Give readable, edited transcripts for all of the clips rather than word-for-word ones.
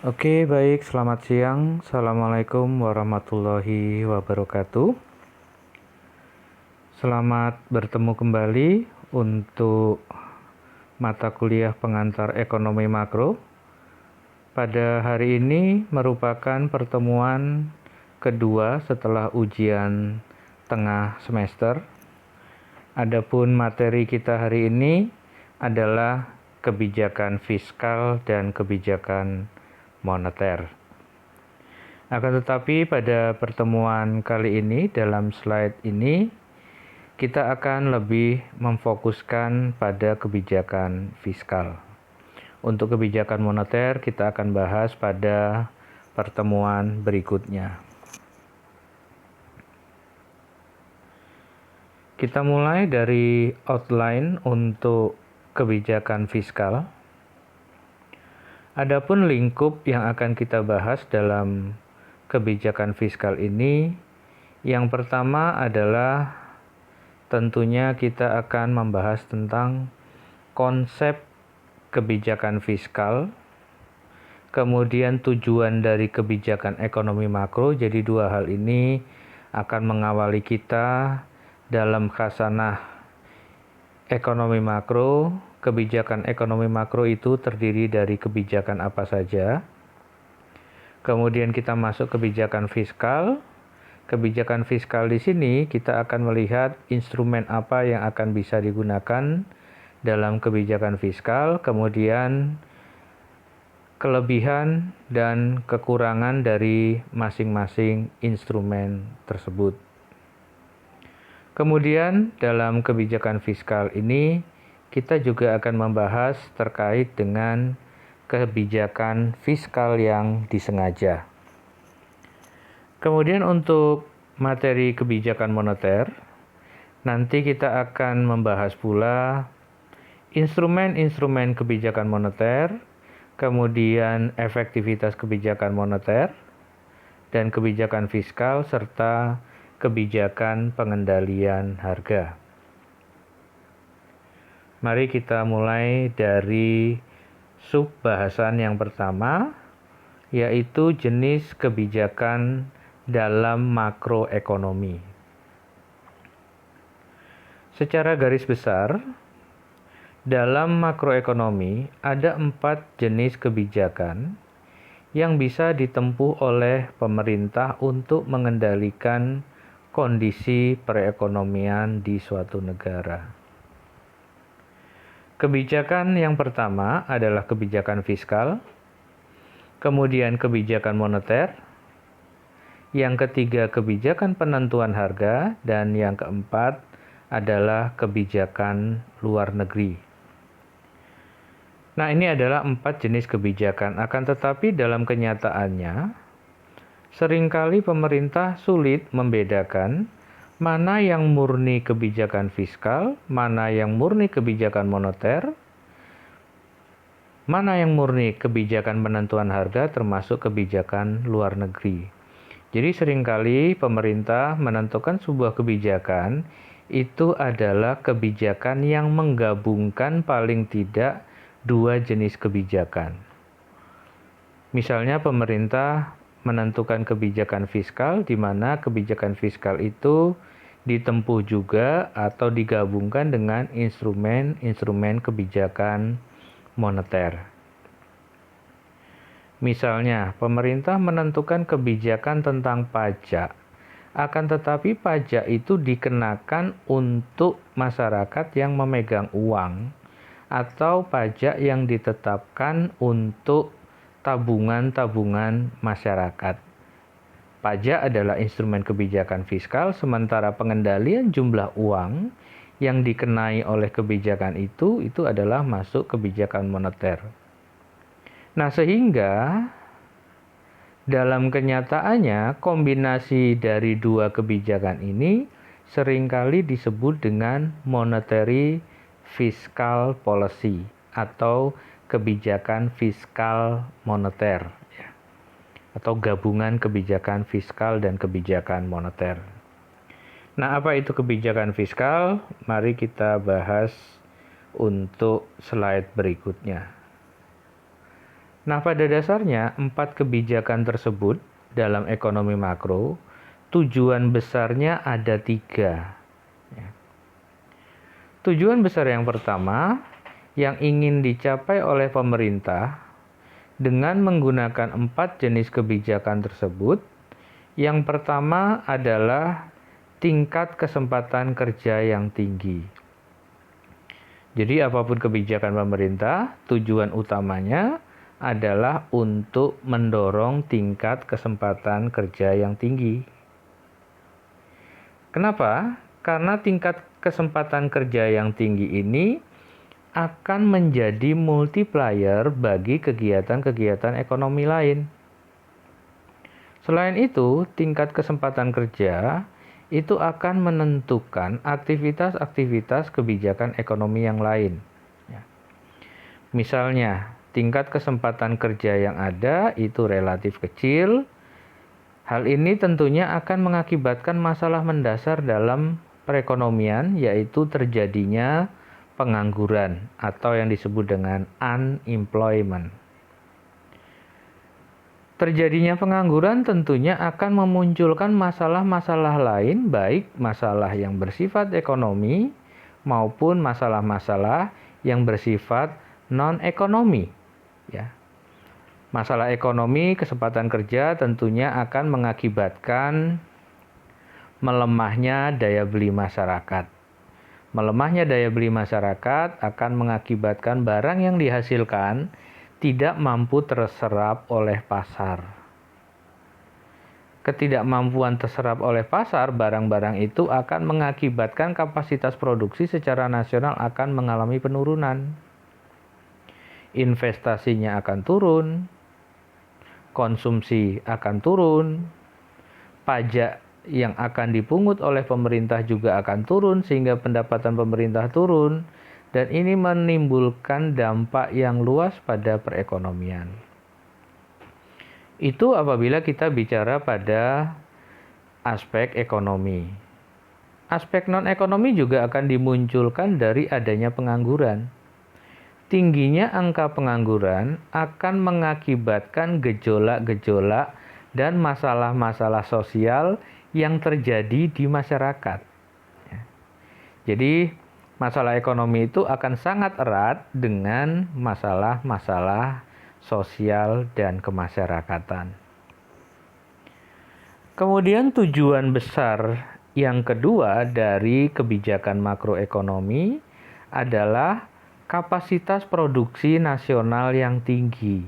Oke, baik. Selamat siang. Assalamualaikum warahmatullahi wabarakatuh. Selamat bertemu kembali untuk mata kuliah pengantar ekonomi makro. Pada hari ini merupakan pertemuan kedua setelah ujian tengah semester. Adapun materi kita hari ini adalah kebijakan fiskal dan kebijakan moneter. Akan tetapi pada pertemuan kali ini, dalam slide ini, kita akan lebih memfokuskan pada kebijakan fiskal. Untuk kebijakan moneter, kita akan bahas pada pertemuan berikutnya. Kita mulai dari outline untuk kebijakan fiskal. Adapun lingkup yang akan kita bahas dalam kebijakan fiskal ini, yang pertama adalah tentunya kita akan membahas tentang konsep kebijakan fiskal, kemudian tujuan dari kebijakan ekonomi makro. Jadi dua hal ini akan mengawali kita dalam khasanah ekonomi makro. Kebijakan ekonomi makro itu terdiri dari kebijakan apa saja. Kemudian kita masuk kebijakan fiskal. Kebijakan fiskal di sini kita akan melihat instrumen apa yang akan bisa digunakan dalam kebijakan fiskal, kemudian kelebihan dan kekurangan dari masing-masing instrumen tersebut. Kemudian dalam kebijakan fiskal ini kita juga akan membahas terkait dengan kebijakan fiskal yang disengaja. Kemudian untuk materi kebijakan moneter, nanti kita akan membahas pula instrumen-instrumen kebijakan moneter, kemudian efektivitas kebijakan moneter, dan kebijakan fiskal, serta kebijakan pengendalian harga. Mari kita mulai dari sub-bahasan yang pertama, yaitu jenis kebijakan dalam makroekonomi. Secara garis besar, dalam makroekonomi ada 4 jenis kebijakan yang bisa ditempuh oleh pemerintah untuk mengendalikan kondisi perekonomian di suatu negara. Kebijakan yang pertama adalah kebijakan fiskal, kemudian kebijakan moneter, yang ketiga kebijakan penentuan harga, dan yang keempat adalah kebijakan luar negeri. Nah, ini adalah 4 jenis kebijakan, akan tetapi dalam kenyataannya seringkali pemerintah sulit membedakan mana yang murni kebijakan fiskal, mana yang murni kebijakan moneter, mana yang murni kebijakan penentuan harga, termasuk kebijakan luar negeri. Jadi seringkali pemerintah menentukan sebuah kebijakan itu adalah kebijakan yang menggabungkan paling tidak 2 jenis kebijakan. Misalnya pemerintah menentukan kebijakan fiskal, di mana kebijakan fiskal itu ditempuh juga atau digabungkan dengan instrumen-instrumen kebijakan moneter. Misalnya, pemerintah menentukan kebijakan tentang pajak, akan tetapi pajak itu dikenakan untuk masyarakat yang memegang uang, atau pajak yang ditetapkan untuk tabungan-tabungan masyarakat. Pajak adalah instrumen kebijakan fiskal, sementara pengendalian jumlah uang yang dikenai oleh kebijakan itu adalah masuk kebijakan moneter. Nah, sehingga dalam kenyataannya kombinasi dari 2 kebijakan ini seringkali disebut dengan monetary fiscal policy atau kebijakan fiskal moneter, atau gabungan kebijakan fiskal dan kebijakan moneter. Nah, apa itu kebijakan fiskal? Mari kita bahas untuk slide berikutnya. Nah, pada dasarnya 4 kebijakan tersebut dalam ekonomi makro, tujuan besarnya ada 3. Tujuan besar yang pertama yang ingin dicapai oleh pemerintah dengan menggunakan 4 jenis kebijakan tersebut, yang pertama adalah tingkat kesempatan kerja yang tinggi. Jadi apapun kebijakan pemerintah, tujuan utamanya adalah untuk mendorong tingkat kesempatan kerja yang tinggi. Kenapa? Karena tingkat kesempatan kerja yang tinggi ini akan menjadi multiplier bagi kegiatan-kegiatan ekonomi lain. Selain itu, tingkat kesempatan kerja itu akan menentukan aktivitas-aktivitas kebijakan ekonomi yang lain. Misalnya, tingkat kesempatan kerja yang ada itu relatif kecil. Hal ini tentunya akan mengakibatkan masalah mendasar dalam perekonomian, yaitu terjadinya pengangguran atau yang disebut dengan unemployment. Terjadinya pengangguran tentunya akan memunculkan masalah-masalah lain, baik masalah yang bersifat ekonomi maupun masalah-masalah yang bersifat non-ekonomi. Ya. Masalah ekonomi, kesempatan kerja tentunya akan mengakibatkan melemahnya daya beli masyarakat. Melemahnya daya beli masyarakat akan mengakibatkan barang yang dihasilkan tidak mampu terserap oleh pasar. Ketidakmampuan terserap oleh pasar, barang-barang itu akan mengakibatkan kapasitas produksi secara nasional akan mengalami penurunan. Investasinya akan turun, konsumsi akan turun, pajak yang akan dipungut oleh pemerintah juga akan turun sehingga pendapatan pemerintah turun, dan ini menimbulkan dampak yang luas pada perekonomian. Itu apabila kita bicara pada aspek ekonomi. Aspek non-ekonomi juga akan dimunculkan dari adanya pengangguran. Tingginya angka pengangguran akan mengakibatkan gejolak-gejolak dan masalah-masalah sosial yang terjadi di masyarakat. Jadi, masalah ekonomi itu akan sangat erat dengan masalah-masalah sosial dan kemasyarakatan. Kemudian tujuan besar yang kedua dari kebijakan makroekonomi adalah kapasitas produksi nasional yang tinggi.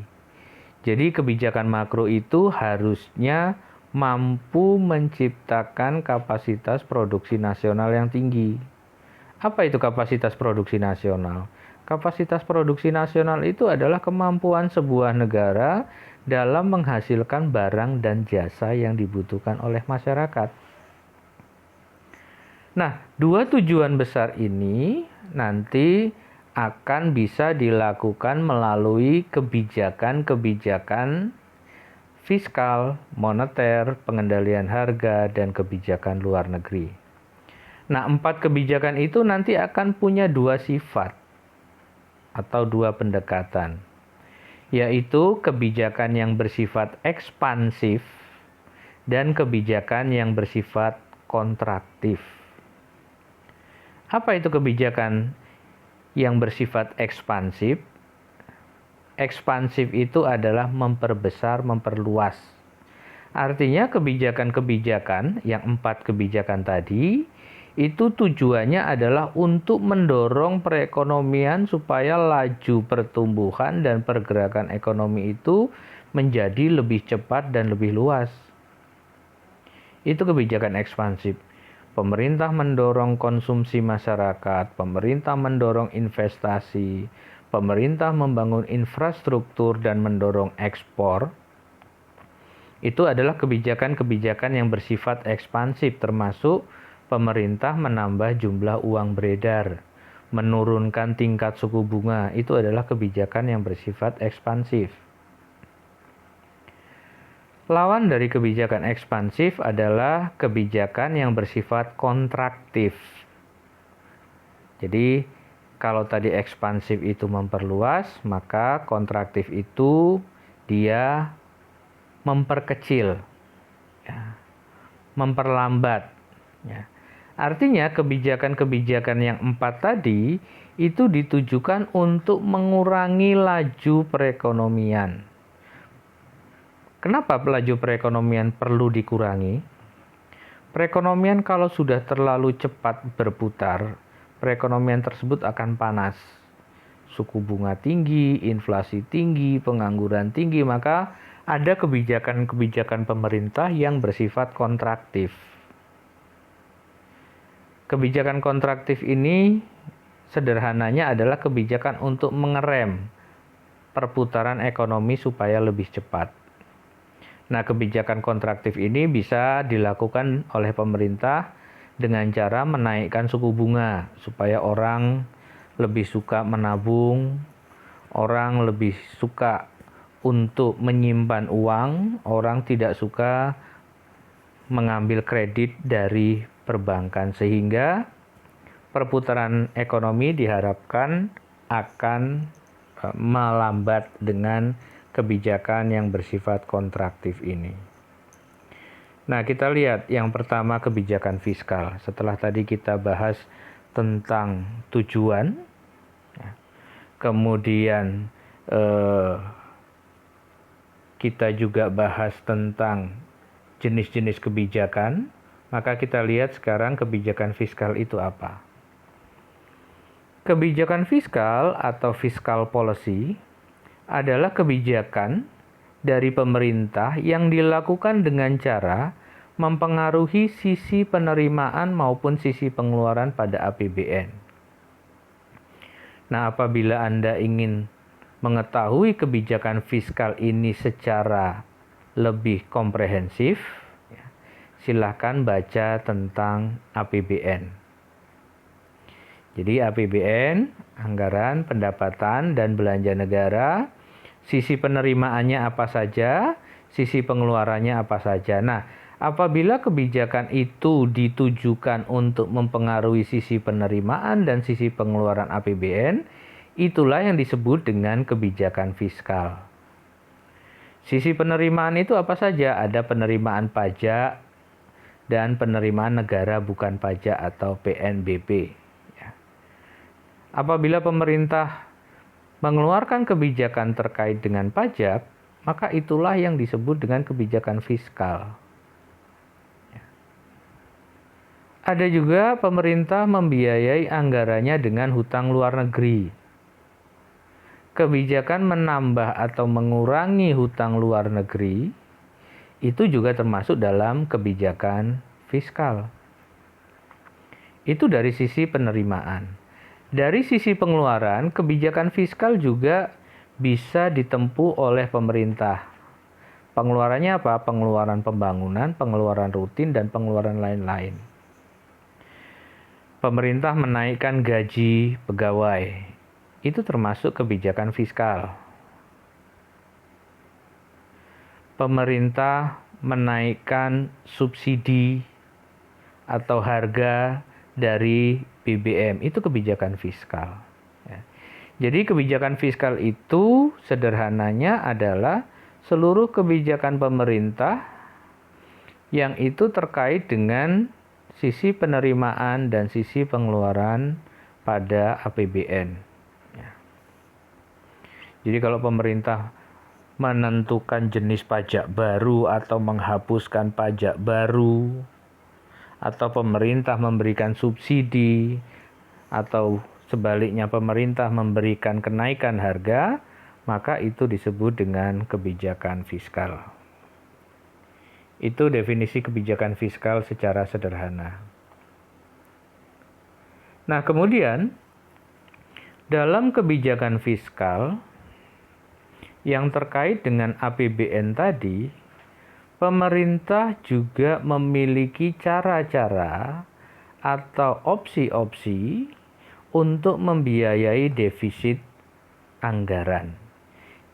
Jadi kebijakan makro itu harusnya mampu menciptakan kapasitas produksi nasional yang tinggi. Apa itu kapasitas produksi nasional? Kapasitas produksi nasional itu adalah kemampuan sebuah negara dalam menghasilkan barang dan jasa yang dibutuhkan oleh masyarakat. Nah, dua tujuan besar ini nanti akan bisa dilakukan melalui kebijakan-kebijakan fiskal, moneter, pengendalian harga, dan kebijakan luar negeri. Nah, 4 kebijakan itu nanti akan punya 2 sifat atau 2 pendekatan, yaitu kebijakan yang bersifat ekspansif dan kebijakan yang bersifat kontraktif. Apa itu kebijakan yang bersifat ekspansif? Ekspansif itu adalah memperbesar, memperluas. Artinya kebijakan-kebijakan yang 4 kebijakan tadi itu tujuannya adalah untuk mendorong perekonomian supaya laju pertumbuhan dan pergerakan ekonomi itu menjadi lebih cepat dan lebih luas. Itu kebijakan ekspansif. Pemerintah mendorong konsumsi masyarakat, pemerintah mendorong investasi, pemerintah membangun infrastruktur dan mendorong ekspor. Itu adalah kebijakan-kebijakan yang bersifat ekspansif, termasuk pemerintah menambah jumlah uang beredar, menurunkan tingkat suku bunga. Itu adalah kebijakan yang bersifat ekspansif. Lawan dari kebijakan ekspansif adalah kebijakan yang bersifat kontraktif. Jadi, kalau tadi ekspansif itu memperluas, maka kontraktif itu dia memperkecil, ya, memperlambat. Ya. Artinya kebijakan-kebijakan yang 4 tadi itu ditujukan untuk mengurangi laju perekonomian. Kenapa laju perekonomian perlu dikurangi? Perekonomian kalau sudah terlalu cepat berputar, perekonomian tersebut akan panas. Suku bunga tinggi, inflasi tinggi, pengangguran tinggi, maka ada kebijakan-kebijakan pemerintah yang bersifat kontraktif. Kebijakan kontraktif ini sederhananya adalah kebijakan untuk mengerem perputaran ekonomi supaya lebih cepat. Nah, kebijakan kontraktif ini bisa dilakukan oleh pemerintah dengan cara menaikkan suku bunga supaya orang lebih suka menabung, orang lebih suka untuk menyimpan uang, orang tidak suka mengambil kredit dari perbankan, sehingga perputaran ekonomi diharapkan akan melambat dengan kebijakan yang bersifat kontraktif ini. Nah, kita lihat yang pertama kebijakan fiskal. Setelah tadi kita bahas tentang tujuan, kemudian kita juga bahas tentang jenis-jenis kebijakan, maka kita lihat sekarang kebijakan fiskal itu apa. Kebijakan fiskal atau fiscal policy adalah kebijakan dari pemerintah yang dilakukan dengan cara mempengaruhi sisi penerimaan maupun sisi pengeluaran pada APBN. Nah, apabila Anda ingin mengetahui kebijakan fiskal ini secara lebih komprehensif, silakan baca tentang APBN. Jadi APBN, anggaran, pendapatan, dan belanja negara, sisi penerimaannya apa saja, sisi pengeluarannya apa saja. Nah, apabila kebijakan itu ditujukan untuk mempengaruhi sisi penerimaan dan sisi pengeluaran APBN, itulah yang disebut dengan kebijakan fiskal. Sisi penerimaan itu apa saja? Ada penerimaan pajak dan penerimaan negara bukan pajak atau PNBP. Apabila pemerintah mengeluarkan kebijakan terkait dengan pajak, maka itulah yang disebut dengan kebijakan fiskal. Ada juga pemerintah membiayai anggarannya dengan hutang luar negeri. Kebijakan menambah atau mengurangi hutang luar negeri itu juga termasuk dalam kebijakan fiskal. Itu dari sisi penerimaan. Dari sisi pengeluaran, kebijakan fiskal juga bisa ditempuh oleh pemerintah. Pengeluarannya apa? Pengeluaran pembangunan, pengeluaran rutin, dan pengeluaran lain-lain. Pemerintah menaikkan gaji pegawai. Itu termasuk kebijakan fiskal. Pemerintah menaikkan subsidi atau harga dari BBM, itu kebijakan fiskal. Jadi kebijakan fiskal itu sederhananya adalah seluruh kebijakan pemerintah yang itu terkait dengan sisi penerimaan dan sisi pengeluaran pada APBN. Jadi kalau pemerintah menentukan jenis pajak baru atau menghapuskan pajak baru, atau pemerintah memberikan subsidi, atau sebaliknya pemerintah memberikan kenaikan harga, maka itu disebut dengan kebijakan fiskal. Itu definisi kebijakan fiskal secara sederhana. Nah, kemudian dalam kebijakan fiskal yang terkait dengan APBN tadi, pemerintah juga memiliki cara-cara atau opsi-opsi untuk membiayai defisit anggaran.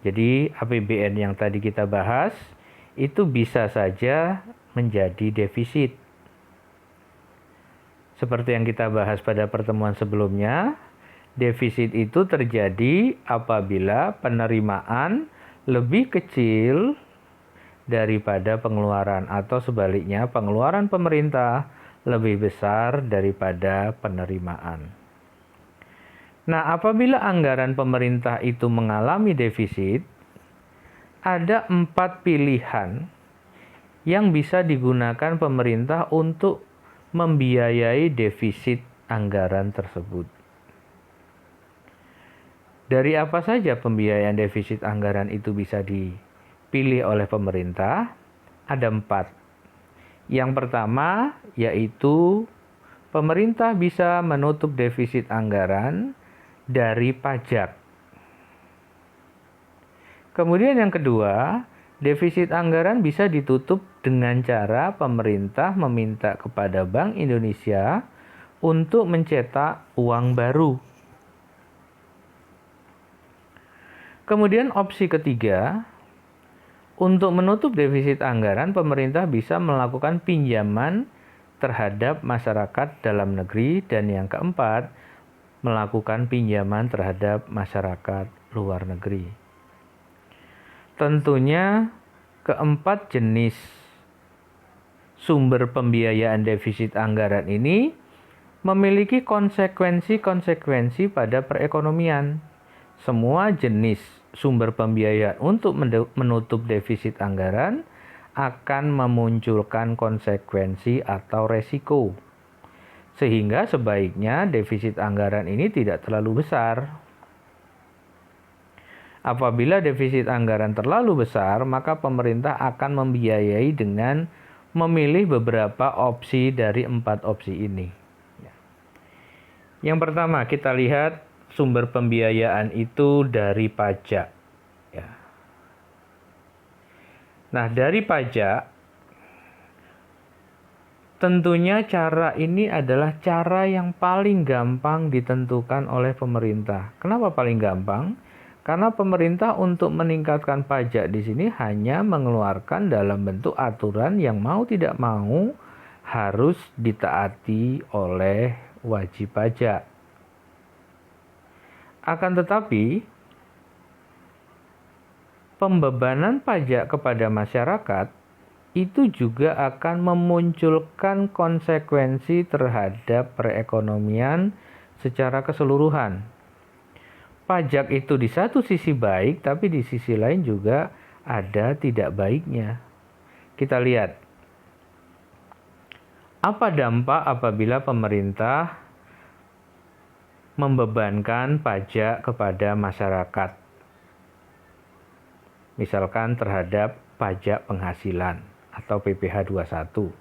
Jadi APBN yang tadi kita bahas itu bisa saja menjadi defisit. Seperti yang kita bahas pada pertemuan sebelumnya, defisit itu terjadi apabila penerimaan lebih kecil daripada pengeluaran, atau sebaliknya pengeluaran pemerintah lebih besar daripada penerimaan. Nah, apabila anggaran pemerintah itu mengalami defisit, ada 4 pilihan yang bisa digunakan pemerintah untuk membiayai defisit anggaran tersebut. Dari apa saja pembiayaan defisit anggaran itu bisa dipilih oleh pemerintah? Ada 4. Yang pertama yaitu pemerintah bisa menutup defisit anggaran dari pajak. Kemudian yang kedua, defisit anggaran bisa ditutup dengan cara pemerintah meminta kepada Bank Indonesia untuk mencetak uang baru. Kemudian opsi ketiga, untuk menutup defisit anggaran, pemerintah bisa melakukan pinjaman terhadap masyarakat dalam negeri. Dan yang keempat, melakukan pinjaman terhadap masyarakat luar negeri. Tentunya keempat jenis sumber pembiayaan defisit anggaran ini memiliki konsekuensi-konsekuensi pada perekonomian. Semua jenis sumber pembiayaan untuk menutup defisit anggaran akan memunculkan konsekuensi atau resiko. Sehingga sebaiknya defisit anggaran ini tidak terlalu besar. Apabila defisit anggaran terlalu besar, maka pemerintah akan membiayai dengan memilih beberapa opsi dari 4 opsi ini. Yang pertama, kita lihat sumber pembiayaan itu dari pajak. Nah, dari pajak, tentunya cara ini adalah cara yang paling gampang ditentukan oleh pemerintah. Kenapa paling gampang? Karena pemerintah untuk meningkatkan pajak di sini hanya mengeluarkan dalam bentuk aturan yang mau tidak mau harus ditaati oleh wajib pajak. Akan tetapi, pembebanan pajak kepada masyarakat itu juga akan memunculkan konsekuensi terhadap perekonomian secara keseluruhan. Pajak itu di satu sisi baik, tapi di sisi lain juga ada tidak baiknya. Kita lihat, apa dampak apabila pemerintah membebankan pajak kepada masyarakat, misalkan terhadap pajak penghasilan atau PPh 21.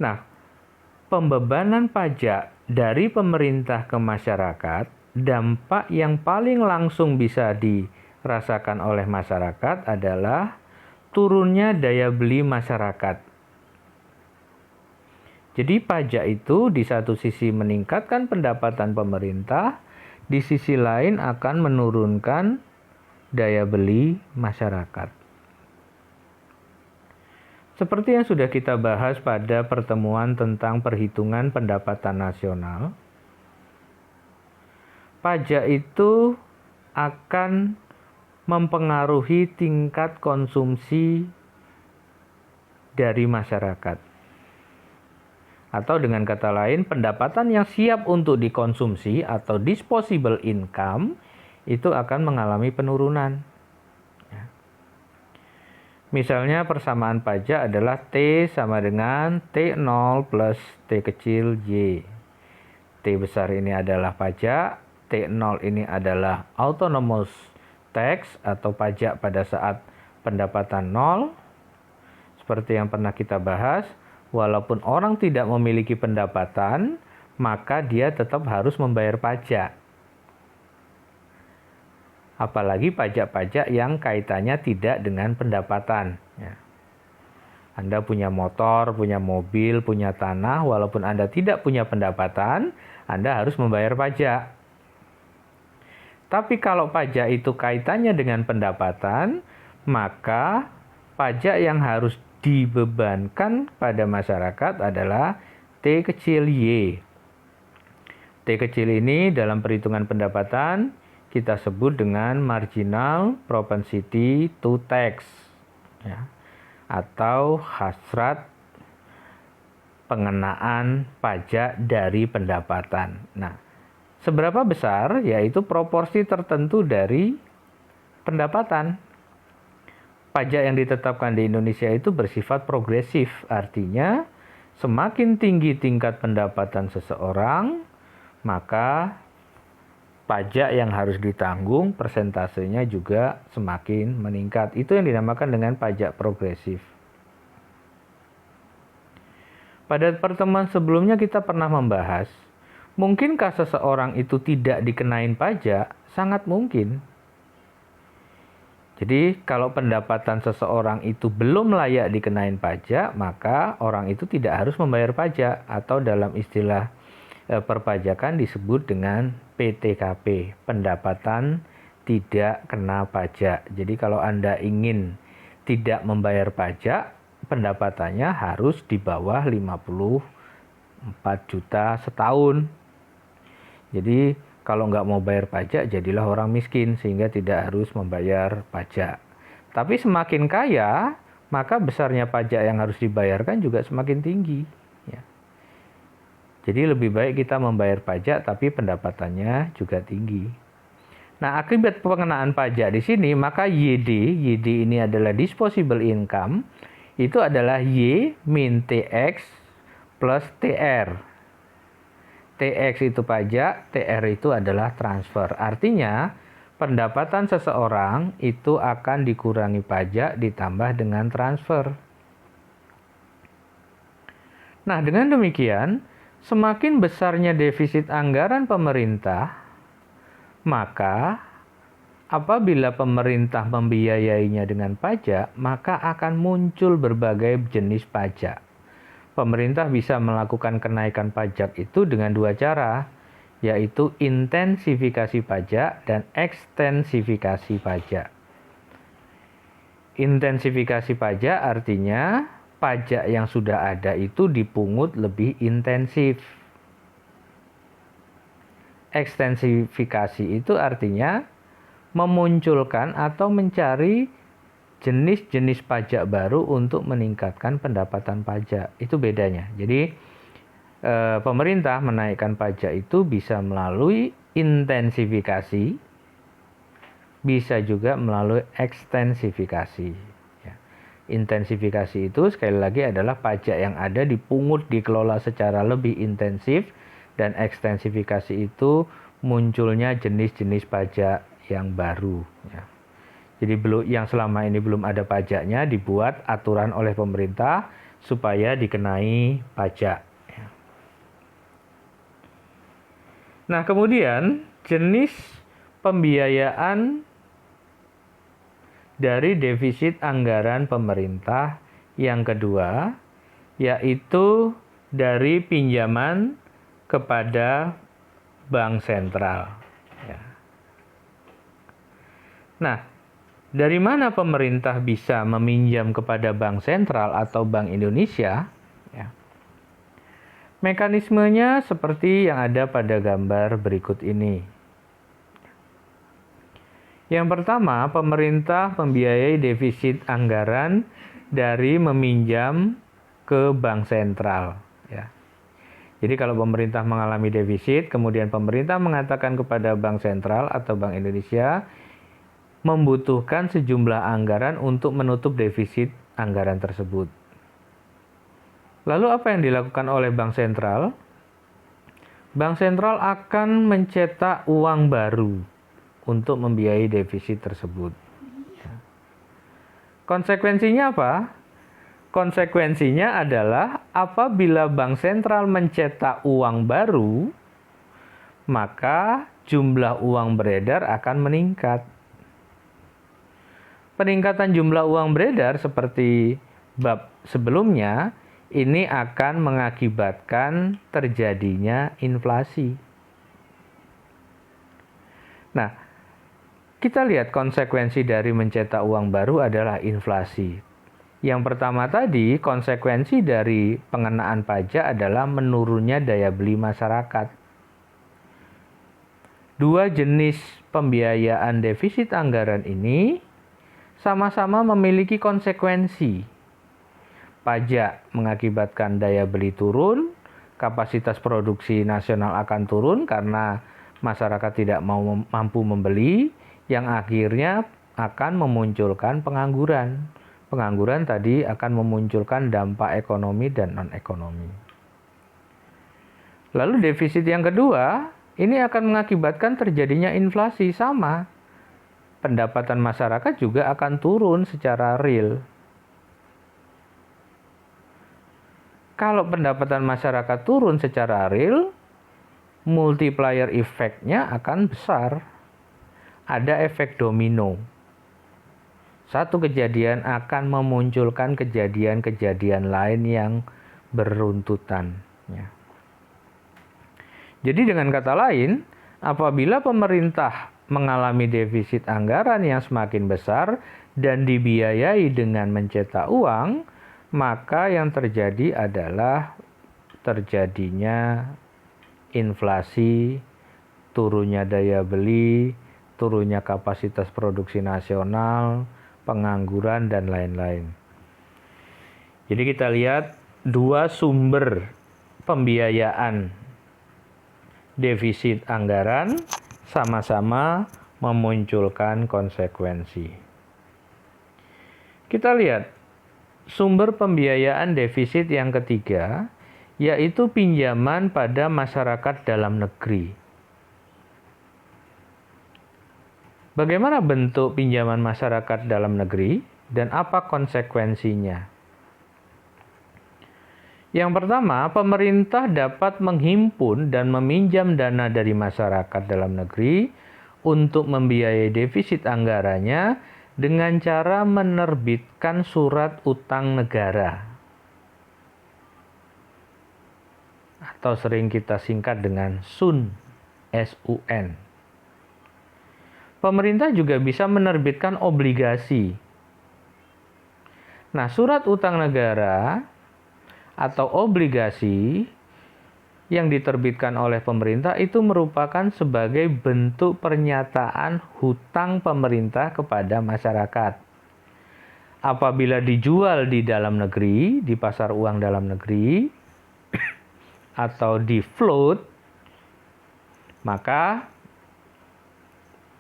Nah, pembebanan pajak dari pemerintah ke masyarakat, dampak yang paling langsung bisa dirasakan oleh masyarakat adalah turunnya daya beli masyarakat. Jadi pajak itu di satu sisi meningkatkan pendapatan pemerintah, di sisi lain akan menurunkan daya beli masyarakat. Seperti yang sudah kita bahas pada pertemuan tentang perhitungan pendapatan nasional, pajak itu akan mempengaruhi tingkat konsumsi dari masyarakat. Atau dengan kata lain, pendapatan yang siap untuk dikonsumsi atau disposable income itu akan mengalami penurunan. Misalnya persamaan pajak adalah T sama dengan T0 plus T kecil Y. T besar ini adalah pajak, T0 ini adalah autonomous tax atau pajak pada saat pendapatan 0. Seperti yang pernah kita bahas, walaupun orang tidak memiliki pendapatan, maka dia tetap harus membayar pajak. Apalagi pajak-pajak yang kaitannya tidak dengan pendapatan. Anda punya motor, punya mobil, punya tanah, walaupun Anda tidak punya pendapatan, Anda harus membayar pajak. Tapi kalau pajak itu kaitannya dengan pendapatan, maka pajak yang harus dibebankan pada masyarakat adalah T kecil Y. T kecil ini dalam perhitungan pendapatan kita sebut dengan marginal propensity to tax, ya, atau hasrat pengenaan pajak dari pendapatan. Nah, seberapa besar? Yaitu proporsi tertentu dari pendapatan. Pajak yang ditetapkan di Indonesia itu bersifat progresif, artinya semakin tinggi tingkat pendapatan seseorang, maka pajak yang harus ditanggung persentasenya juga semakin meningkat. Itu yang dinamakan dengan pajak progresif. Pada pertemuan sebelumnya kita pernah membahas, mungkinkah seseorang itu tidak dikenain pajak? Sangat mungkin. Jadi kalau pendapatan seseorang itu belum layak dikenain pajak, maka orang itu tidak harus membayar pajak, atau dalam istilah perpajakan disebut dengan PTKP, pendapatan tidak kena pajak. Jadi kalau Anda ingin tidak membayar pajak, pendapatannya harus di bawah 54 juta setahun. Jadi kalau nggak mau bayar pajak, jadilah orang miskin sehingga tidak harus membayar pajak. Tapi semakin kaya, maka besarnya pajak yang harus dibayarkan juga semakin tinggi. Ya. Jadi lebih baik kita membayar pajak, tapi pendapatannya juga tinggi. Nah, akibat pengenaan pajak di sini, maka YD ini adalah disposable income, itu adalah Y min TX plus TR. TX itu pajak, TR itu adalah transfer. Artinya, pendapatan seseorang itu akan dikurangi pajak ditambah dengan transfer. Nah, dengan demikian, semakin besarnya defisit anggaran pemerintah, maka apabila pemerintah membiayainya dengan pajak, maka akan muncul berbagai jenis pajak. Pemerintah bisa melakukan kenaikan pajak itu dengan dua cara, yaitu intensifikasi pajak dan ekstensifikasi pajak. Intensifikasi pajak artinya pajak yang sudah ada itu dipungut lebih intensif. Ekstensifikasi itu artinya memunculkan atau mencari jenis-jenis pajak baru untuk meningkatkan pendapatan pajak. Itu bedanya. Jadi pemerintah menaikkan pajak itu bisa melalui intensifikasi, bisa juga melalui ekstensifikasi. Ya. Intensifikasi itu sekali lagi adalah pajak yang ada dipungut, dikelola secara lebih intensif, dan ekstensifikasi itu munculnya jenis-jenis pajak yang baru. Ya. Jadi yang selama ini belum ada pajaknya dibuat aturan oleh pemerintah supaya dikenai pajak. Nah, kemudian jenis pembiayaan dari defisit anggaran pemerintah yang kedua, yaitu dari pinjaman kepada bank sentral. Ya. Nah, dari mana pemerintah bisa meminjam kepada bank sentral atau Bank Indonesia? Ya. Mekanismenya seperti yang ada pada gambar berikut ini. Yang pertama, pemerintah membiayai defisit anggaran dari meminjam ke bank sentral. Ya. Jadi kalau pemerintah mengalami defisit, kemudian pemerintah mengatakan kepada bank sentral atau Bank Indonesia, membutuhkan sejumlah anggaran untuk menutup defisit anggaran tersebut. Lalu apa yang dilakukan oleh bank sentral? Bank sentral akan mencetak uang baru untuk membiayai defisit tersebut. Konsekuensinya apa? Konsekuensinya adalah apabila bank sentral mencetak uang baru, maka jumlah uang beredar akan meningkat. Peningkatan jumlah uang beredar seperti bab sebelumnya ini akan mengakibatkan terjadinya inflasi. Nah, kita lihat konsekuensi dari mencetak uang baru adalah inflasi. Yang pertama tadi, konsekuensi dari pengenaan pajak adalah menurunnya daya beli masyarakat. Dua jenis pembiayaan defisit anggaran ini sama-sama memiliki konsekuensi. Pajak mengakibatkan daya beli turun, kapasitas produksi nasional akan turun karena masyarakat tidak mampu membeli, yang akhirnya akan memunculkan pengangguran. Pengangguran tadi akan memunculkan dampak ekonomi dan non-ekonomi. Lalu defisit yang kedua, ini akan mengakibatkan terjadinya inflasi sama. Pendapatan masyarakat juga akan turun secara real. Kalau pendapatan masyarakat turun secara real, multiplier effect-nya akan besar. Ada efek domino. Satu kejadian akan memunculkan kejadian-kejadian lain yang beruntutan. Jadi dengan kata lain, apabila pemerintah mengalami defisit anggaran yang semakin besar dan dibiayai dengan mencetak uang, maka yang terjadi adalah terjadinya inflasi, turunnya daya beli, turunnya kapasitas produksi nasional, pengangguran, dan lain-lain. Jadi kita lihat dua sumber pembiayaan defisit anggaran sama-sama memunculkan konsekuensi. Kita lihat sumber pembiayaan defisit yang ketiga, yaitu pinjaman pada masyarakat dalam negeri. Bagaimana bentuk pinjaman masyarakat dalam negeri dan apa konsekuensinya? Yang pertama, pemerintah dapat menghimpun dan meminjam dana dari masyarakat dalam negeri untuk membiayai defisit anggarannya dengan cara menerbitkan surat utang negara. Atau sering kita singkat dengan SUN, S-U-N. Pemerintah juga bisa menerbitkan obligasi. Nah, surat utang negara atau obligasi yang diterbitkan oleh pemerintah itu merupakan sebagai bentuk pernyataan hutang pemerintah kepada masyarakat. Apabila dijual di dalam negeri, di pasar uang dalam negeri, atau di float, maka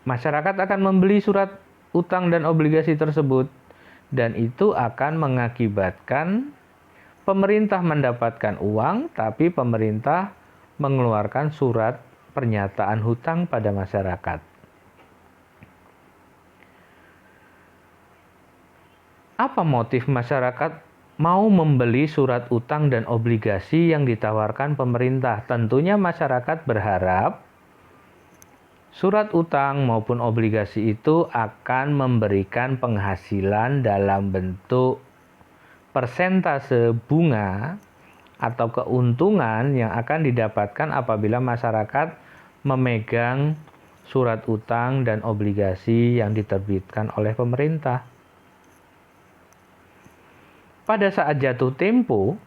masyarakat akan membeli surat utang dan obligasi tersebut, dan itu akan mengakibatkan pemerintah mendapatkan uang, tapi pemerintah mengeluarkan surat pernyataan hutang pada masyarakat. Apa motif masyarakat mau membeli surat utang dan obligasi yang ditawarkan pemerintah? Tentunya masyarakat berharap surat utang maupun obligasi itu akan memberikan penghasilan dalam bentuk persentase bunga atau keuntungan yang akan didapatkan apabila masyarakat memegang surat utang dan obligasi yang diterbitkan oleh pemerintah. Pada saat jatuh tempo,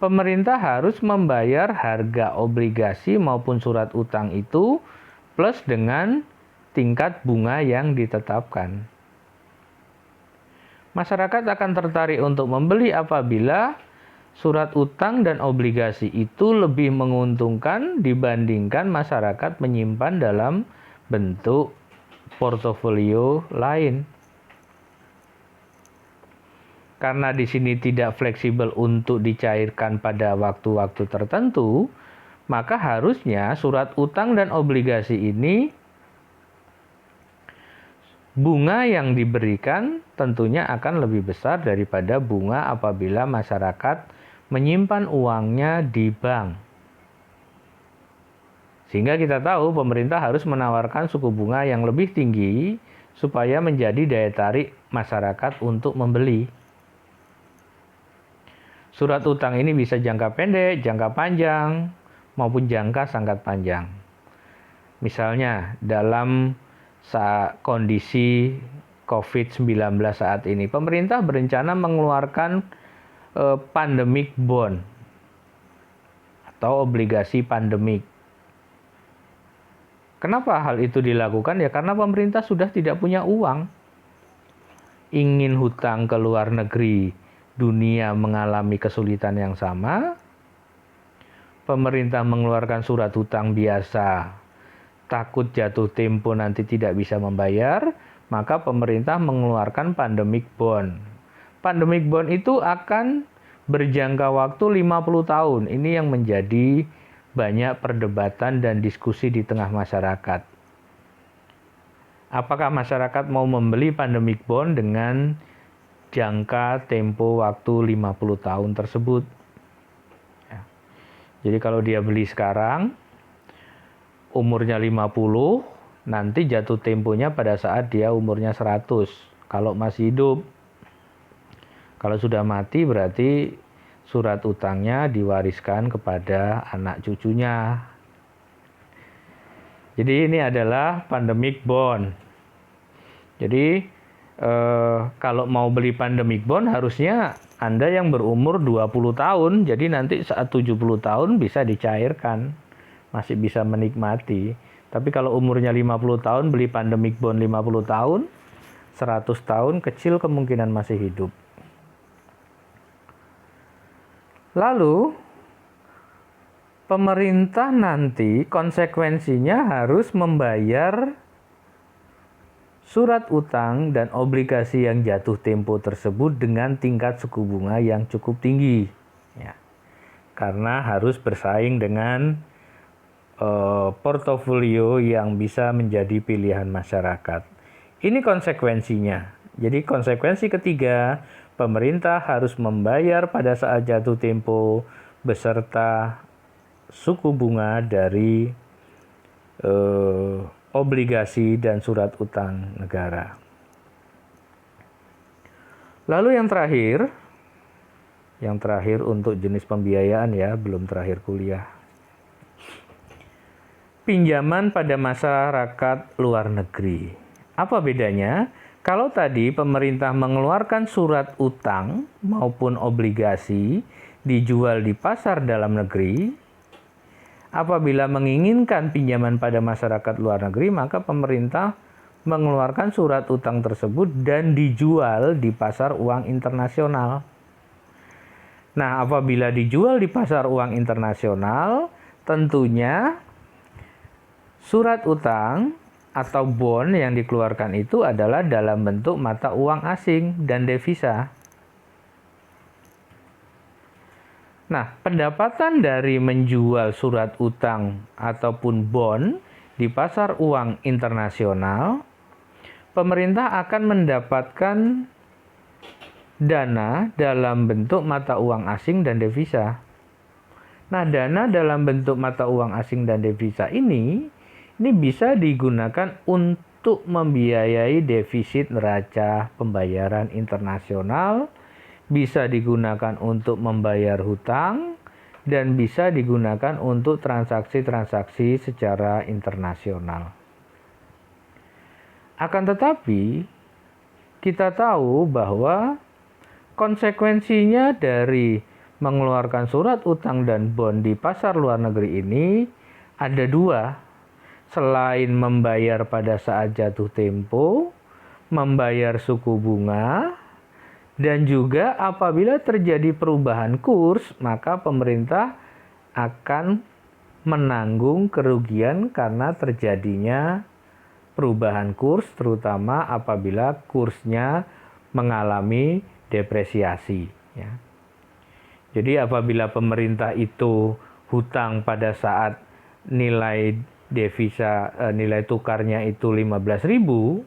pemerintah harus membayar harga obligasi maupun surat utang itu plus dengan tingkat bunga yang ditetapkan. Masyarakat akan tertarik untuk membeli apabila surat utang dan obligasi itu lebih menguntungkan dibandingkan masyarakat menyimpan dalam bentuk portofolio lain. Karena di sini tidak fleksibel untuk dicairkan pada waktu-waktu tertentu, maka harusnya surat utang dan obligasi ini bunga yang diberikan tentunya akan lebih besar daripada bunga apabila masyarakat menyimpan uangnya di bank. Sehingga kita tahu pemerintah harus menawarkan suku bunga yang lebih tinggi supaya menjadi daya tarik masyarakat untuk membeli. Surat utang ini bisa jangka pendek, jangka panjang, maupun jangka sangat panjang. Misalnya dalam kondisi COVID-19 saat ini, pemerintah berencana mengeluarkan pandemic bond atau obligasi pandemik. Kenapa hal itu dilakukan? Ya karena pemerintah sudah tidak punya uang. Ingin hutang ke luar negeri, dunia mengalami kesulitan yang sama. Pemerintah mengeluarkan surat hutang biasa, takut jatuh tempo nanti tidak bisa membayar, maka pemerintah mengeluarkan pandemic bond. Pandemic bond itu akan berjangka waktu 50 tahun. Ini yang menjadi banyak perdebatan dan diskusi di tengah masyarakat. Apakah masyarakat mau membeli pandemic bond dengan jangka tempo waktu 50 tahun tersebut? Ya. Jadi kalau dia beli sekarang, umurnya 50, nanti jatuh temponya pada saat dia umurnya 100. Kalau masih hidup. Kalau sudah mati berarti surat utangnya diwariskan kepada anak cucunya. Jadi ini adalah pandemic bond. Jadi kalau mau beli pandemic bond harusnya Anda yang berumur 20 tahun. Jadi nanti saat 70 tahun bisa dicairkan. Masih bisa menikmati. Tapi kalau umurnya 50 tahun beli pandemic bond 50 tahun, 100 tahun kecil kemungkinan masih hidup. Lalu, pemerintah nanti konsekuensinya harus membayar surat utang dan obligasi yang jatuh tempo tersebut dengan tingkat suku bunga yang cukup tinggi. Ya. Karena harus bersaing dengan portofolio yang bisa menjadi pilihan masyarakat. Ini konsekuensinya. Jadi konsekuensi ketiga, pemerintah harus membayar pada saat jatuh tempo beserta suku bunga dari obligasi dan surat utang negara. Lalu yang terakhir untuk jenis pembiayaan ya, belum terakhir kuliah. Pinjaman pada masyarakat luar negeri. Apa bedanya? Kalau tadi pemerintah mengeluarkan surat utang maupun obligasi dijual di pasar dalam negeri, apabila menginginkan pinjaman pada masyarakat luar negeri, maka pemerintah mengeluarkan surat utang tersebut dan dijual di pasar uang internasional. Nah, apabila dijual di pasar uang internasional, tentunya surat utang atau bond yang dikeluarkan itu adalah dalam bentuk mata uang asing dan devisa. Nah, pendapatan dari menjual surat utang ataupun bond di pasar uang internasional, pemerintah akan mendapatkan dana dalam bentuk mata uang asing dan devisa. Nah, dana dalam bentuk mata uang asing dan devisa ini bisa digunakan untuk membiayai defisit neraca pembayaran internasional, bisa digunakan untuk membayar hutang, dan bisa digunakan untuk transaksi-transaksi secara internasional. Akan tetapi, kita tahu bahwa konsekuensinya dari mengeluarkan surat utang dan bond di pasar luar negeri ini ada dua. Selain membayar pada saat jatuh tempo, membayar suku bunga, dan juga apabila terjadi perubahan kurs, maka pemerintah akan menanggung kerugian karena terjadinya perubahan kurs, terutama apabila kursnya mengalami depresiasi. Ya. Jadi apabila pemerintah itu hutang pada saat nilai devisa nilai tukarnya itu 15.000,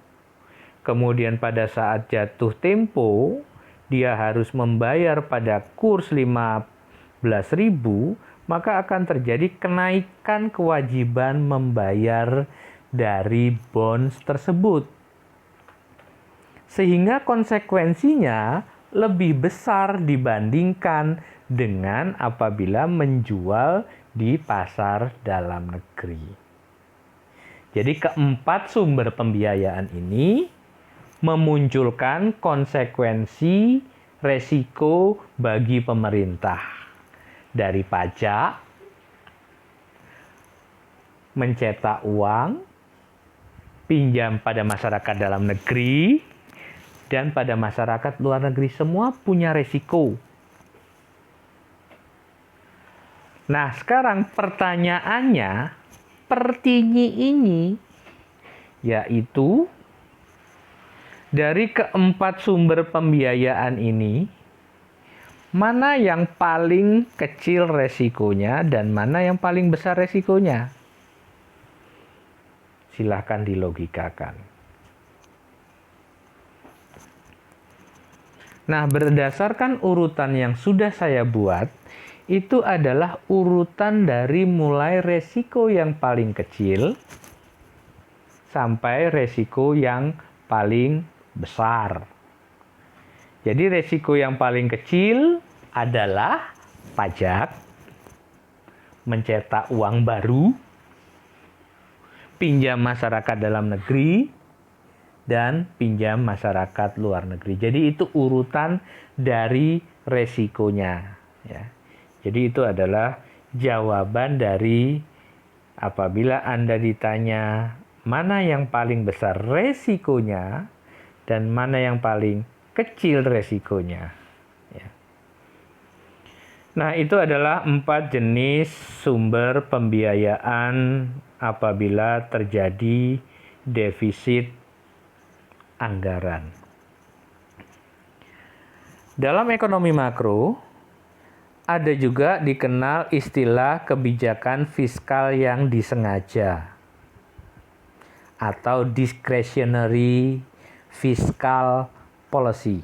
kemudian pada saat jatuh tempo dia harus membayar pada kurs 15.000, maka akan terjadi kenaikan kewajiban membayar dari bonds tersebut. Sehingga konsekuensinya lebih besar dibandingkan dengan apabila menjual di pasar dalam negeri. Jadi keempat sumber pembiayaan ini memunculkan konsekuensi resiko bagi pemerintah. Dari pajak, mencetak uang, pinjam pada masyarakat dalam negeri dan pada masyarakat luar negeri, semua punya resiko. Nah, sekarang pertanyaannya, pertinyi ini, yaitu dari keempat sumber pembiayaan ini, mana yang paling kecil resikonya dan mana yang paling besar resikonya? Silahkan dilogikakan. Nah, berdasarkan urutan yang sudah saya buat, itu adalah urutan dari mulai resiko yang paling kecil sampai resiko yang paling besar. Jadi resiko yang paling kecil adalah pajak, mencetak uang baru, pinjam masyarakat dalam negeri, dan pinjam masyarakat luar negeri. Jadi itu urutan dari resikonya. Ya. Jadi itu adalah jawaban dari apabila Anda ditanya mana yang paling besar resikonya dan mana yang paling kecil resikonya. Ya. Nah, itu adalah 4 jenis sumber pembiayaan apabila terjadi defisit anggaran. Dalam ekonomi makro, ada juga dikenal istilah kebijakan fiskal yang disengaja atau discretionary fiscal policy.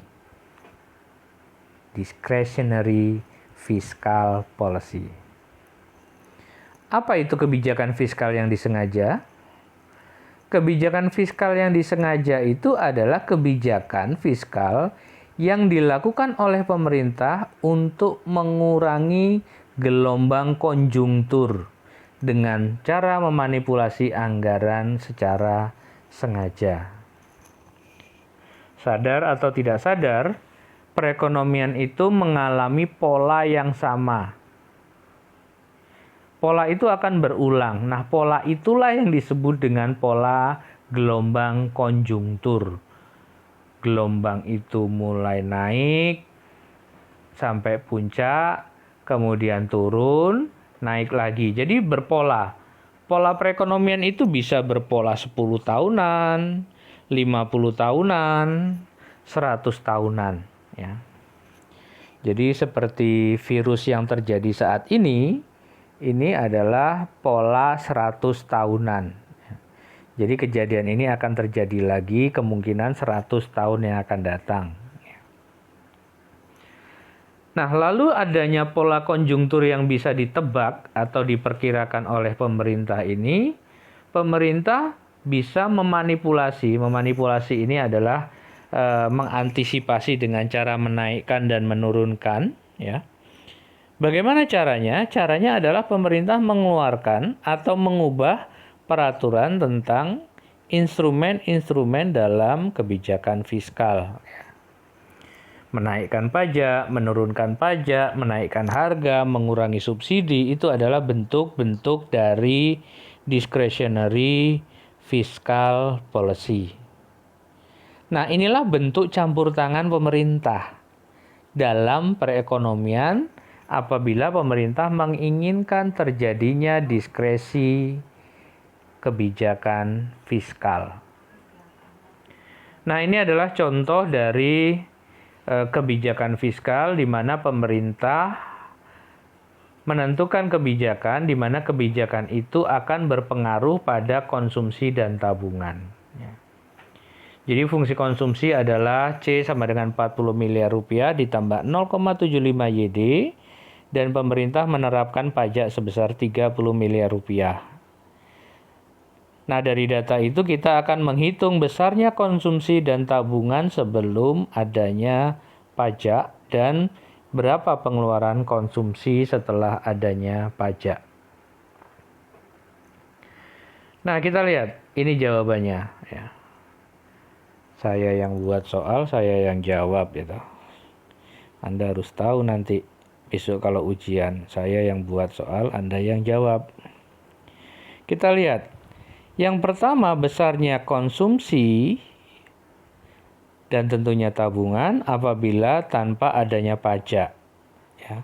Discretionary fiscal policy. Apa itu kebijakan fiskal yang disengaja? Kebijakan fiskal yang disengaja itu adalah kebijakan fiskal yang dilakukan oleh pemerintah untuk mengurangi gelombang konjungtur dengan cara memanipulasi anggaran secara sengaja. Sadar atau tidak sadar, perekonomian itu mengalami pola yang sama. Pola itu akan berulang. Nah, pola itulah yang disebut dengan pola gelombang konjungtur. Gelombang itu mulai naik sampai puncak, kemudian turun, naik lagi. Jadi berpola. Pola perekonomian itu bisa berpola 10 tahunan, 50 tahunan, 100 tahunan. Ya. Jadi seperti virus yang terjadi saat ini adalah pola 100 tahunan. Jadi kejadian ini akan terjadi lagi kemungkinan 100 tahun yang akan datang. Nah, lalu adanya pola konjungtur yang bisa ditebak atau diperkirakan oleh pemerintah ini, pemerintah bisa memanipulasi. Memanipulasi ini adalah mengantisipasi dengan cara menaikkan dan menurunkan. Ya. Bagaimana caranya? Caranya adalah pemerintah mengeluarkan atau mengubah peraturan tentang instrumen-instrumen dalam kebijakan fiskal. Menaikkan pajak, menurunkan pajak, menaikkan harga, mengurangi subsidi, itu adalah bentuk-bentuk dari discretionary fiscal policy. Nah, inilah bentuk campur tangan pemerintah dalam perekonomian apabila pemerintah menginginkan terjadinya diskresi kebijakan fiskal. Nah, ini adalah contoh dari kebijakan fiskal di mana pemerintah menentukan kebijakan di mana kebijakan itu akan berpengaruh pada konsumsi dan tabungan. Jadi fungsi konsumsi adalah C sama dengan 40 miliar rupiah ditambah 0,75 YD dan pemerintah menerapkan pajak sebesar 30 miliar rupiah. Nah, dari data itu kita akan menghitung besarnya konsumsi dan tabungan sebelum adanya pajak dan berapa pengeluaran konsumsi setelah adanya pajak. Nah, kita lihat, ini jawabannya. Ya. Saya yang buat soal, saya yang jawab. Gitu. Anda harus tahu nanti, besok kalau ujian, saya yang buat soal, Anda yang jawab. Kita lihat. Yang pertama, besarnya konsumsi dan tentunya tabungan apabila tanpa adanya pajak. Ya.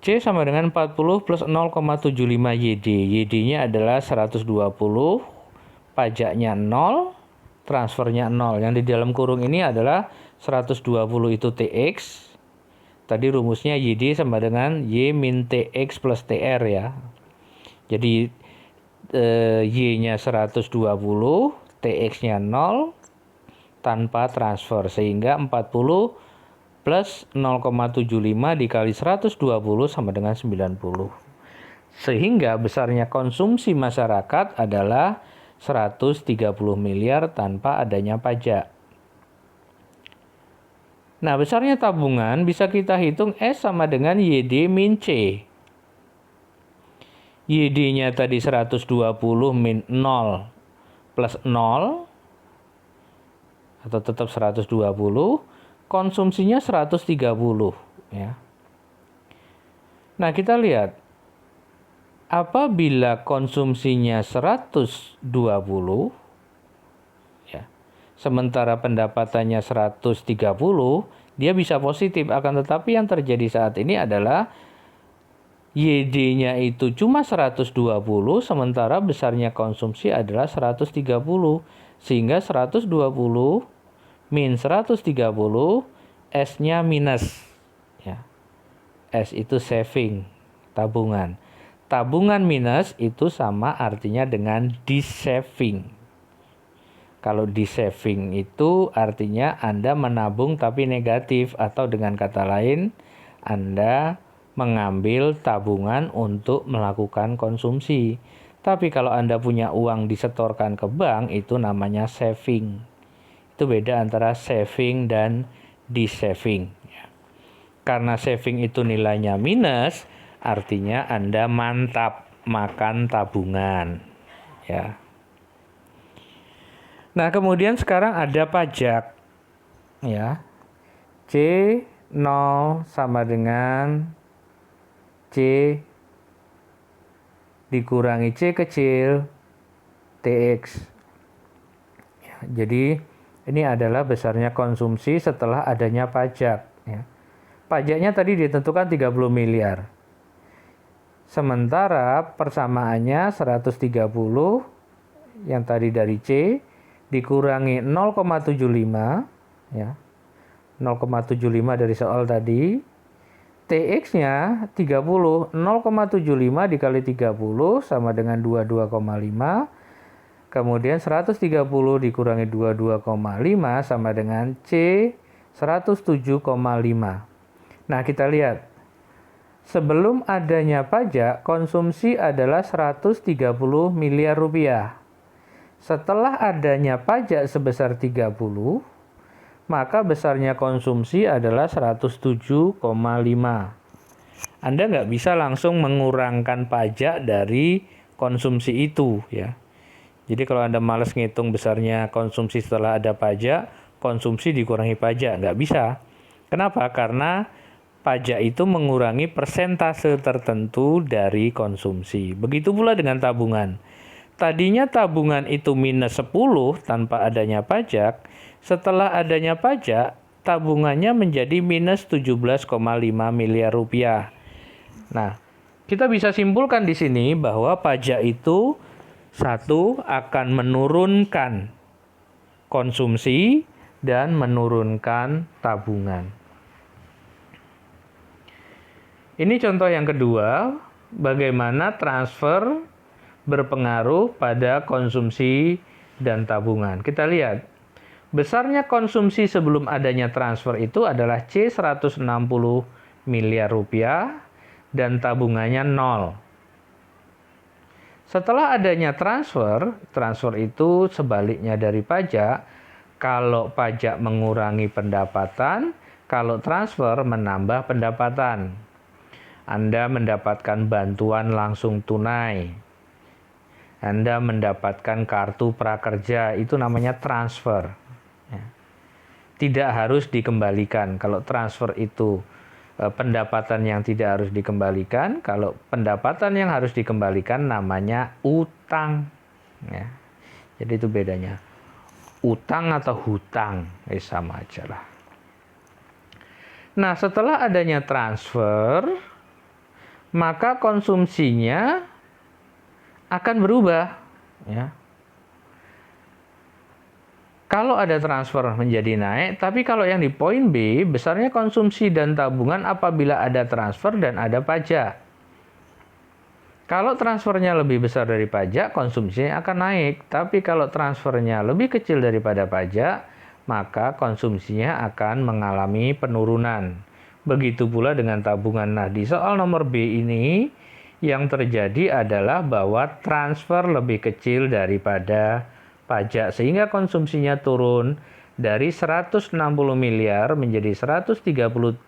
C sama dengan 40 plus 0,75 YD. YD-nya adalah 120, pajaknya 0, transfernya 0. Yang di dalam kurung ini adalah 120 itu TX. Tadi rumusnya YD sama dengan Y min TX plus TR ya. Jadi Y-nya 120, TX-nya 0 tanpa transfer. Sehingga 40 plus 0,75 dikali 120 sama dengan 90. Sehingga besarnya konsumsi masyarakat adalah 130 miliar tanpa adanya pajak. Nah, besarnya tabungan bisa kita hitung S sama dengan YD min C. YD-nya tadi 120 min 0 plus 0 atau tetap 120, konsumsinya 130 ya. Nah, kita lihat apabila konsumsinya 120 ya, sementara pendapatannya 130, dia bisa positif, akan tetapi yang terjadi saat ini adalah YD-nya itu cuma 120, sementara besarnya konsumsi adalah 130. Sehingga 120 min 130, S-nya minus. Ya. S itu saving, tabungan. Tabungan minus itu sama artinya dengan di-saving. Kalau di-saving itu artinya Anda menabung tapi negatif, atau dengan kata lain, Anda mengambil tabungan untuk melakukan konsumsi. Tapi kalau Anda punya uang disetorkan ke bank, itu namanya saving. Itu beda antara saving dan di-saving. Karena saving itu nilainya minus, artinya Anda mantap makan tabungan. Ya. Nah, kemudian sekarang ada pajak. Ya. C0 sama dengan C dikurangi C kecil TX. Ya, jadi ini adalah besarnya konsumsi setelah adanya pajak. Ya. Pajaknya tadi ditentukan 30 miliar. Sementara persamaannya 130 yang tadi dari C dikurangi 0,75 ya. 0,75 dari soal tadi. TX-nya 30, 0,75 dikali 30 sama dengan 22,5. Kemudian 130 dikurangi 22,5 sama dengan C 107,5. Nah, kita lihat. Sebelum adanya pajak, konsumsi adalah 130 miliar rupiah. Setelah adanya pajak sebesar 30, maka besarnya konsumsi adalah 107,5. Anda nggak bisa langsung mengurangkan pajak dari konsumsi itu ya. Jadi kalau Anda malas ngitung besarnya konsumsi setelah ada pajak, konsumsi dikurangi pajak, nggak bisa. Kenapa? Karena pajak itu mengurangi persentase tertentu dari konsumsi. Begitu pula dengan tabungan. Tadinya tabungan itu minus 10 tanpa adanya pajak. Setelah adanya pajak, tabungannya menjadi minus 17,5 miliar rupiah. Nah, kita bisa simpulkan di sini bahwa pajak itu satu akan menurunkan konsumsi dan menurunkan tabungan. Ini contoh yang kedua, bagaimana transfer berpengaruh pada konsumsi dan tabungan. Kita lihat. Besarnya konsumsi sebelum adanya transfer itu adalah C 160 miliar rupiah dan tabungannya 0. Setelah adanya transfer itu sebaliknya dari pajak. Kalau pajak mengurangi pendapatan, kalau transfer menambah pendapatan. Anda mendapatkan bantuan langsung tunai. Anda mendapatkan kartu prakerja, itu namanya transfer. Tidak harus dikembalikan. Kalau transfer itu pendapatan yang tidak harus dikembalikan. Kalau pendapatan yang harus dikembalikan namanya utang. Ya. Jadi itu bedanya. Utang atau hutang, sama aja lah. Nah, setelah adanya transfer, maka konsumsinya akan berubah. Ya. Kalau ada transfer menjadi naik, tapi kalau yang di poin B, besarnya konsumsi dan tabungan apabila ada transfer dan ada pajak. Kalau transfernya lebih besar dari pajak, konsumsinya akan naik. Tapi kalau transfernya lebih kecil daripada pajak, maka konsumsinya akan mengalami penurunan. Begitu pula dengan tabungan. Nah, di soal nomor B ini, yang terjadi adalah bahwa transfer lebih kecil daripada pajak. Sehingga konsumsinya turun dari 160 miliar menjadi 137,5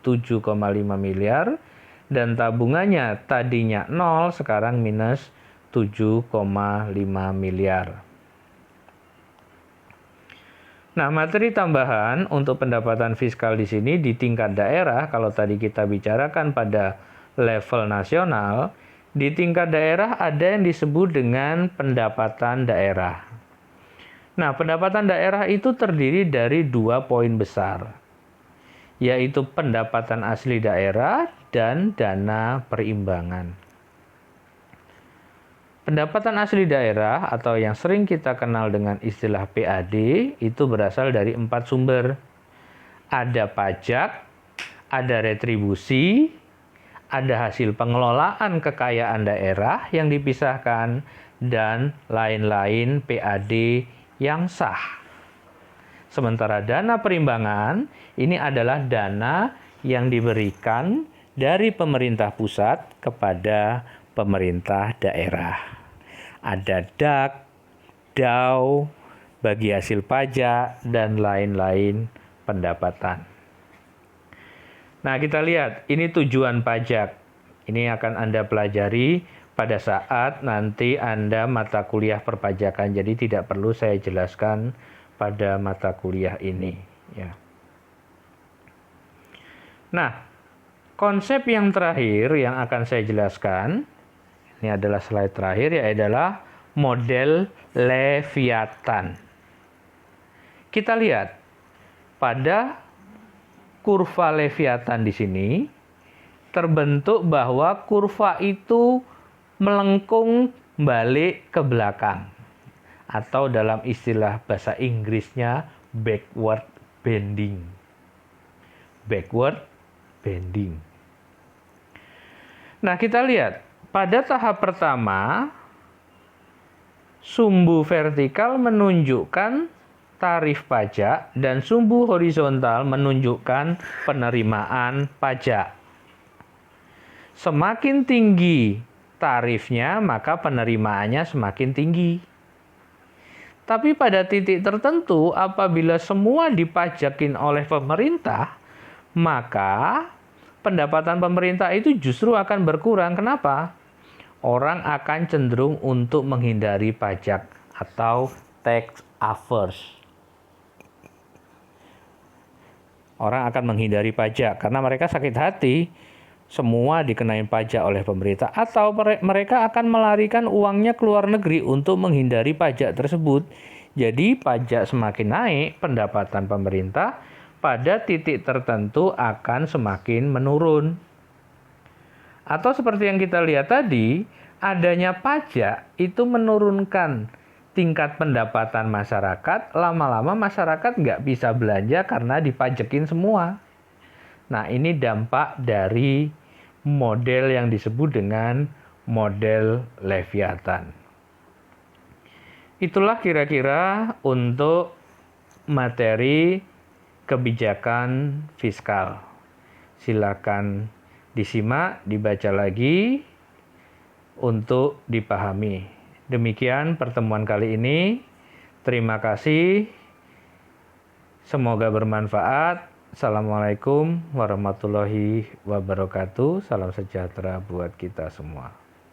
miliar. Dan tabungannya tadinya 0, sekarang minus 7,5 miliar. Nah, materi tambahan untuk pendapatan fiskal di sini di tingkat daerah, kalau tadi kita bicarakan pada level nasional, di tingkat daerah ada yang disebut dengan pendapatan daerah. Nah, pendapatan daerah itu terdiri dari 2 poin besar, yaitu pendapatan asli daerah dan dana perimbangan. Pendapatan asli daerah atau yang sering kita kenal dengan istilah PAD itu berasal dari 4 sumber. Ada pajak, ada retribusi, ada hasil pengelolaan kekayaan daerah yang dipisahkan, dan lain-lain PAD yang sah. Sementara dana perimbangan ini adalah dana yang diberikan dari pemerintah pusat kepada pemerintah daerah. Ada DAK, DAU, bagi hasil pajak, dan lain-lain pendapatan. Nah, kita lihat, ini tujuan pajak. Ini akan Anda pelajari pada saat nanti Anda mata kuliah perpajakan. Jadi tidak perlu saya jelaskan pada mata kuliah ini. Ya. Nah, konsep yang terakhir yang akan saya jelaskan, ini adalah slide terakhir, yaitu adalah model Leviathan. Kita lihat pada kurva Leviathan di sini terbentuk bahwa kurva itu melengkung balik ke belakang, atau dalam istilah bahasa Inggrisnya backward bending. Backward bending. Nah, kita lihat pada tahap pertama sumbu vertikal menunjukkan tarif pajak dan sumbu horizontal menunjukkan penerimaan pajak. Semakin tinggi tarifnya, maka penerimaannya semakin tinggi. Tapi pada titik tertentu, apabila semua dipajakin oleh pemerintah, maka pendapatan pemerintah itu justru akan berkurang. Kenapa? Orang akan cenderung untuk menghindari pajak atau tax averse. Orang akan menghindari pajak karena mereka sakit hati semua dikenain pajak oleh pemerintah, atau mereka akan melarikan uangnya ke luar negeri untuk menghindari pajak tersebut. Jadi pajak semakin naik, pendapatan pemerintah pada titik tertentu akan semakin menurun. Atau seperti yang kita lihat tadi, adanya pajak itu menurunkan tingkat pendapatan masyarakat. Lama-lama masyarakat nggak bisa belanja karena dipajekin semua. Nah, ini dampak dari model yang disebut dengan model Leviathan. Itulah kira-kira untuk materi kebijakan fiskal. Silakan disimak, dibaca lagi untuk dipahami. Demikian pertemuan kali ini. Terima kasih. Semoga bermanfaat. Assalamualaikum warahmatullahi wabarakatuh. Salam sejahtera buat kita semua.